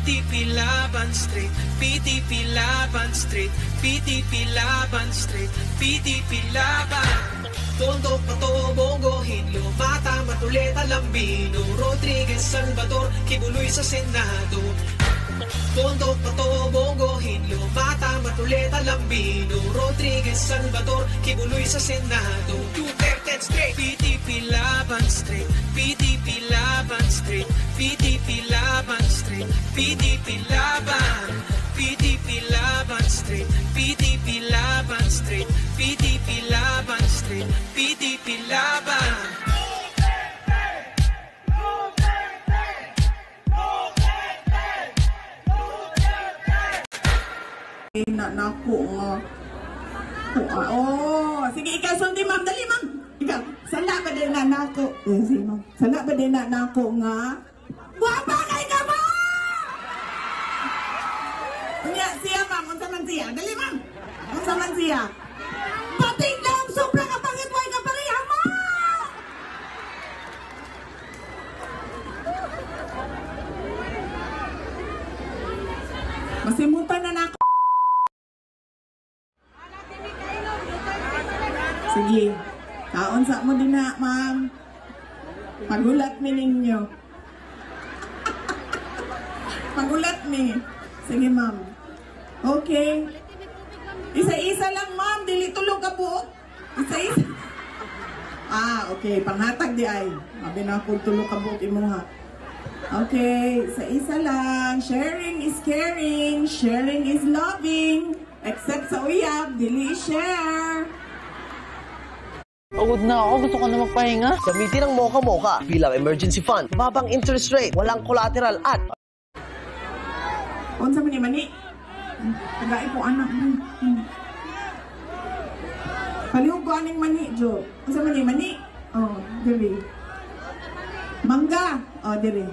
PDP Laban Street, PDP Laban Street, PDP Laban Street, PDP Laban. Tondo, Pato, Bongo, Hinlo, Mata, Matuleta, Lambino, Rodriguez, Salvador, Kibuloy sa Senado. Tondo, Pato, Bongo, Hinlo, Mata, Matuleta, Lambino, Rodriguez, Salvador, Kibuloy sa Senado. Duterte straight, PDP Laban Street, PDP Laban Street, PDP Laban Street, PDP Laban, PDP Laban Street, PDP Laban Street, PDP Laban Street, PDP Laban. Naku, oh, sige, ikaw sundi, ma'am. Dali, ma'am. Ikaw, sala ba din na nako? Sige, ma'am. Sala ba din na nako nga? Guwapa kay ka ba? Kunya, siya, ma'am. Unsa man siya? Dali, ma'am. Unsa man siya? Pating lang, sobrang kapangit mo ka pareha mo! Masimutan na nako. Sige, kaunsa mo din na, ma'am. Pagulat mi ninyo. Pagulat mi. Sige, ma'am. Okay. Isa-isa lang, ma'am. Dili tulog ka buok. Isa-isa. Okay. Panghatag di ay. Mabi na kung tulog ka buok imo ha. Okay. Isa-isa lang. Sharing is caring. Sharing is loving. Except sa uyab, dili share. Pagod na ako, gusto ko na magpahinga. Gamitin ang Mocha bilang emergency fund. Mababang interest rate, walang collateral at... Unsa man ni mani? Tagay ko anak mo. Palihog ko aning mani, Jo. Unsa man ni mani? Oh, diri. Mangga. Oh, diri.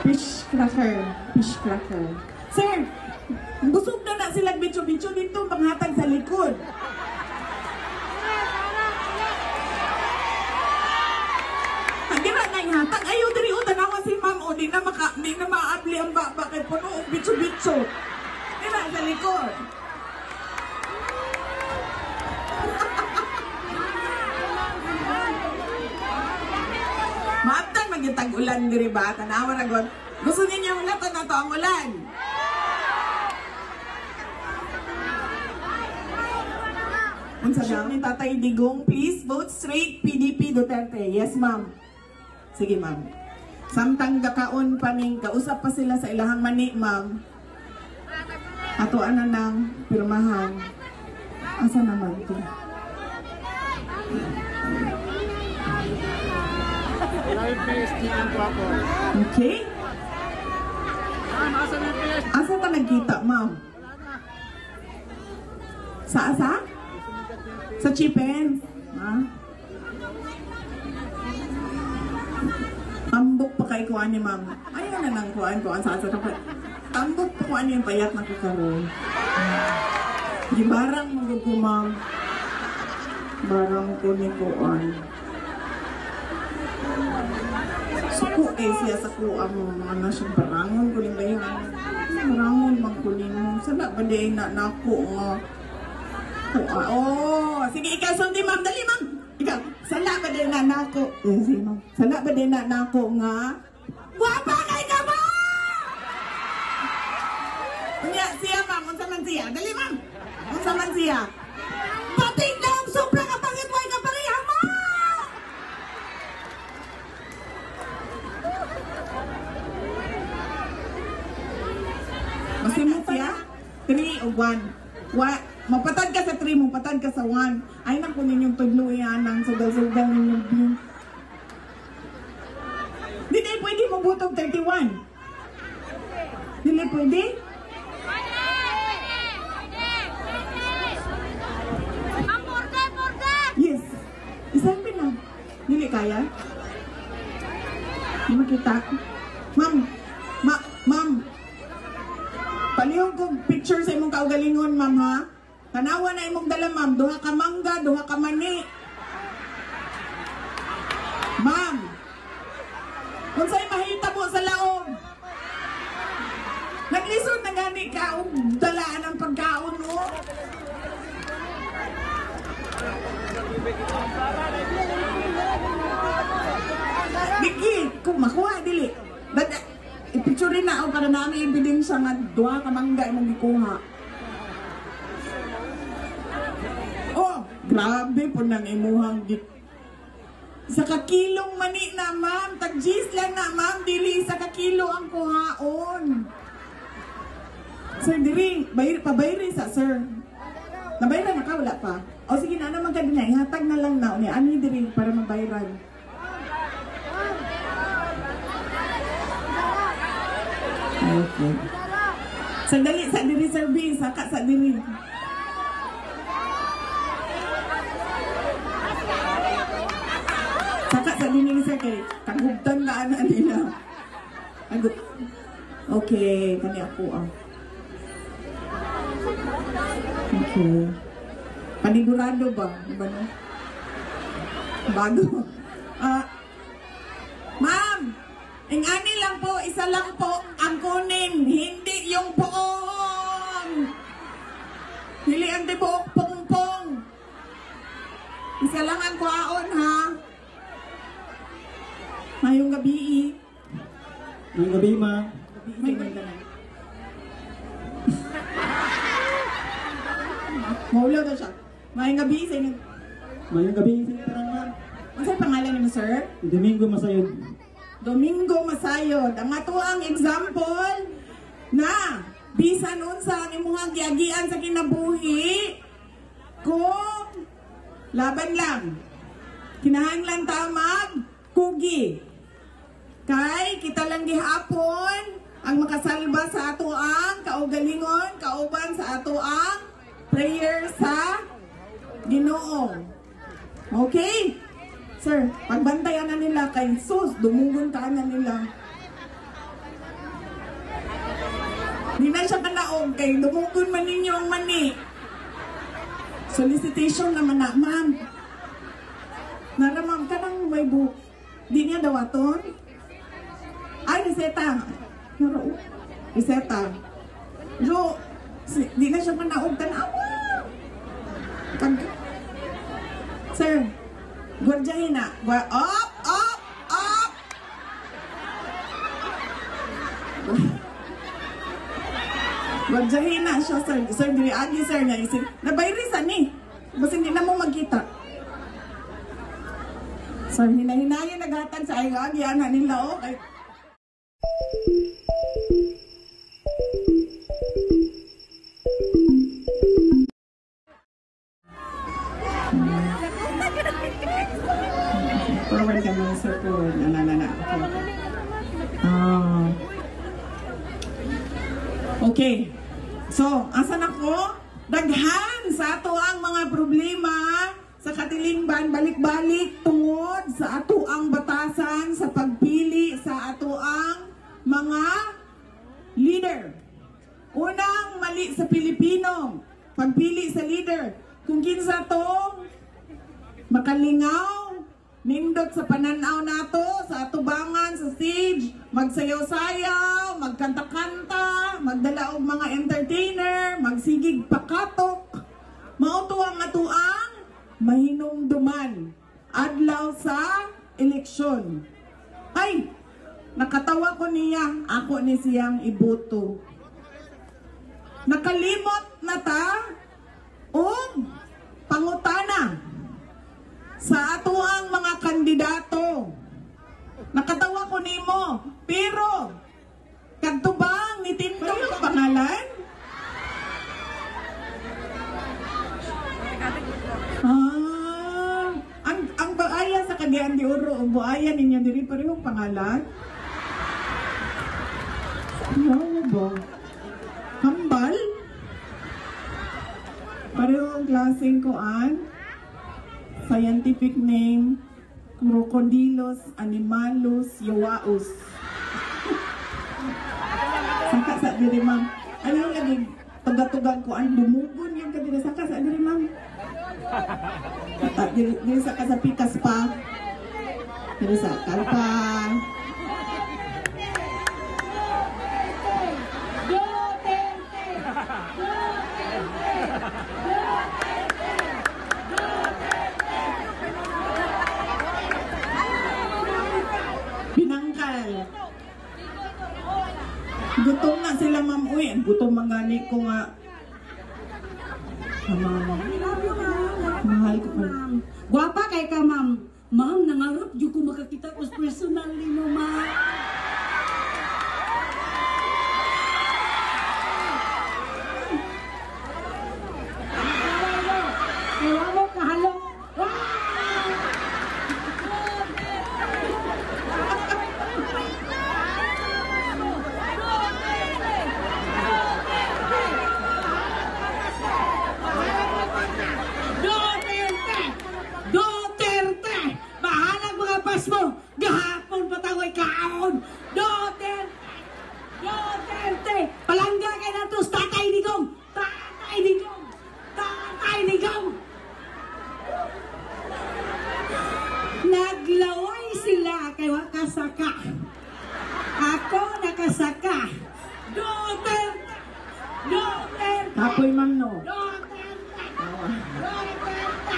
Fish cracker. Fish cracker. Sir, busog na sila bitso-bitso dito panghatag sa likod. Hatag ayo diri o tanawa si ma'am o di na maabli ang baba kay puno og bitso-bitso. Dira sa likod. Maabtan magitag ulan diri ba tanawa ra god. Gusto ninyo ulatan na to ang ulan. Unsa daw ni Tatay Digong, please vote straight PDP Duterte. Yes, ma'am. Sige, ma'am. Samtang gakaon pa ning kausap pa sila sa ilahang mani, ma'am. Atoan na ng pirmahan. Asa naman ito? Okay. Asa ta nagkita, ma'am? Sa asa? Sa Chipen? Ha? Tambok pa kay kuan ni ma'am. Ayaw na nang kuan sa asa dapat. Tambok pa kuan yung payat na kakaroon. Gibarang magud ko, ma'am. Barang ko ni kuan. Suko siya sa kuan mo mga nasyo barangon ko ning dayon. Barangon man ko nimo. Sada ba di na nako nga. Oh, sige ikaw sundi, ma'am. Dali, ma'am. Ikaw, sala ba din na nako? Sige, ma'am. Sala ba din na nako nga? Guwapa kay ka ba? Kunya, siya, ma'am. Unsa man siya? Dali, ma'am. Unsa man siya? Pating lang! Sobrang kapangit mo ka pareha mo! Masimot siya? 3 o 1? What? Mapatad ka sa 3, mapatad ka sa 1. Ay, naku ninyong tudlo yan ang sugal-sugal ninyong view. Hindi pwede mabutog 31. Hindi pwede? Yes. Isang lang. Hindi kaya? Hindi makita? Ma'am. Ma'am. Palihog kong picture sa imong kaugalingon, ma'am, ha? Tanawa na imong dala, ma'am. Duha ka mangga, duha ka mani. Ma'am. Kung sa'yo mahita mo sa laon, diri ka og dalaan ng pagkaon mo. Diki, kung makuha dili. But i-picture na ako para namin ebidensya nga duha ka mangga imong gikuha. Oh, grabe po nang imuhang sa kakilong mani na ma'am, tag-gis lang na ma'am, dili sa kakilo ang kuhaon. Sir, diri, pabayri sa sir. Nabayran na ka, wala pa. O sige na naman ka din na, ihatag na lang na. Ani diri para mabayran. Okay. Sandali, sa diri service, saka sa diri. Saka sa diri sir kay kagubtan na ana nila. Okay, kani ako ah. Okay. Panigurado ba? Diba no? Bago. Ma'am, ingani lang po, isa lang po ang kunin, hindi yung poong. Dili ang tibuok pongpong. Isa lang ang kuhaon ha. Mayong gabi. Ngayong gabi, ma. May ganda na. Maulaw na siya. Mayong gabi sa inyo. Ngayong gabi, sinitarang, ma. Ano sa'yo pangalan niyo, sir? Domingo Masayod. Domingo Masayod. Ang ato ang example na bisan unsa ang imuhang giagian sa kinabuhi kung laban lang. Kinahanglan tamag kugi. Kay kita lang gihapon ang makasalba sa ato ang kaugalingon, kauban sa ato ang prayer sa Ginoo. Okay? Sir, pagbantayan na nila kay sus, dumugon ka na nila. Di na siya kanaog kay dumugon man ninyo ang mani. Solicitation naman na, ma'am. Nara ma'am, kanang may book. Di niya dawaton? Ay, reseta. Nara, reseta. Jo, di na siya kanaog tanawa. Sir, gwardiyahin na. Up! Up! Up! Gwardiyahin na siya, sir. Sir, dili agi, sir. Nabayrisan eh. Basta hindi na mo magkita. Sir, hinahinayan nagatan sa ayaw agi. Anak nila, okay. Forward ka mga sir, forward. Okay. So, asan ako? Daghan sa ato ang mga problema sa katilingban, balik-balik tungod sa ato ang batasan sa pagpili sa ato ang mga leader. Unang mali sa Pilipino, pagpili sa leader. Kung kinsa to makalingaw, nindot sa pananaw nato, sa atubangan, sa stage, magsayaw-sayaw, magkanta-kanta, magdala og mga entertainer, magsigig pakatok, mauto ang atuang mahinumduman adlaw sa eleksyon. Ay, nakatawa ko niya, ako ni siyang iboto. Nakalimot na ta og pangutana sa ato ang mga kandidato. Nakatawa ko nimo, pero kadtubang ni Tindog ang pangalan? Ang buaya sa Cagayan de Oro, ang buaya ninyo diri parehong pangalan? Ano ba? Kambal? Parehong klaseng kuan? Scientific name, Crocodilus animalus yowaus. Saka sa diri ma'am. Ano lagi tuga-tugan ko ang dumugon yung kadira saka sa diri ma'am. Diri saka sa pikas pa. Diri sa kalpa. Gutom na sila, ma'am. Uy, gutom mangani ko nga. Ma'am. Mahal ko pa. Guwapa kay ka, ma'am. Ma'am, nangarap dyan ko makakita ko personally mo, ma'am. Ewan mo, kahalo. Duterte! Duterte! Bahalag mga pas mo! Gahapon pataway kaon! Duterte! Duterte! Palangga kay natos Tatay Digong! Tatay Digong! Tatay Digong! Naglaway sila kay wakasaka. Ako nakasaka. Duterte! Duterte! Kapoy, ma'am, no? Duterte!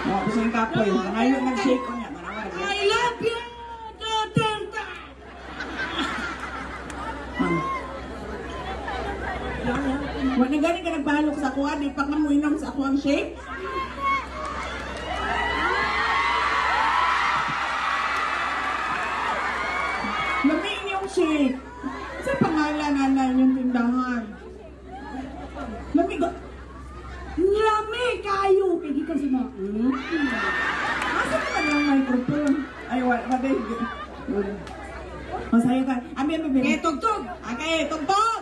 Oh, gusto yung kapoy. Ngayon nag-shake ko niya. I love you, Duterte! Wala galing ka nagpahalok sa kuha, di pa ka mo inom sa kuha ang shake. Lamiin yung shake. Sa pangalan na yung tindahan. Lamig. Lami kayo! Kaya di ka sino. Asa naman yung microphone? Ay, wala din. Masaya ka. Abi. Eh, tugtog! Okay, tugtog!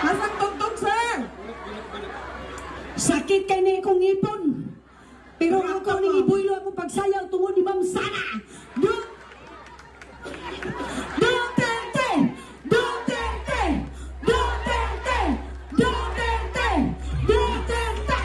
Nasaan tugtog, sir? Sakit kay na ikong ngipon. Pero ako ni ibuilo ako pagsayaw tungod ni Ma'am Sara. Duterte! Duterte! Duterte! Duterte! Duterte! Duterte!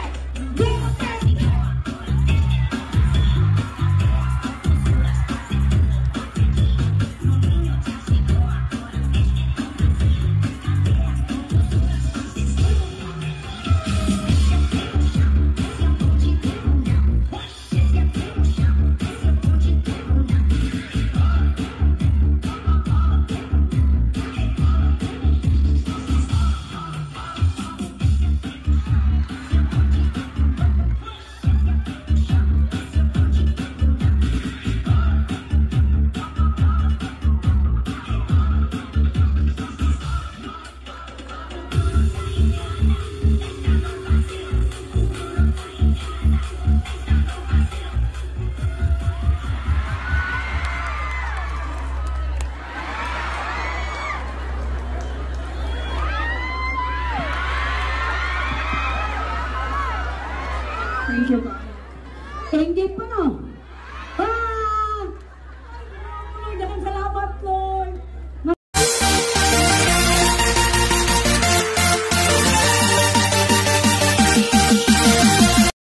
Thank you. Hindi pa no.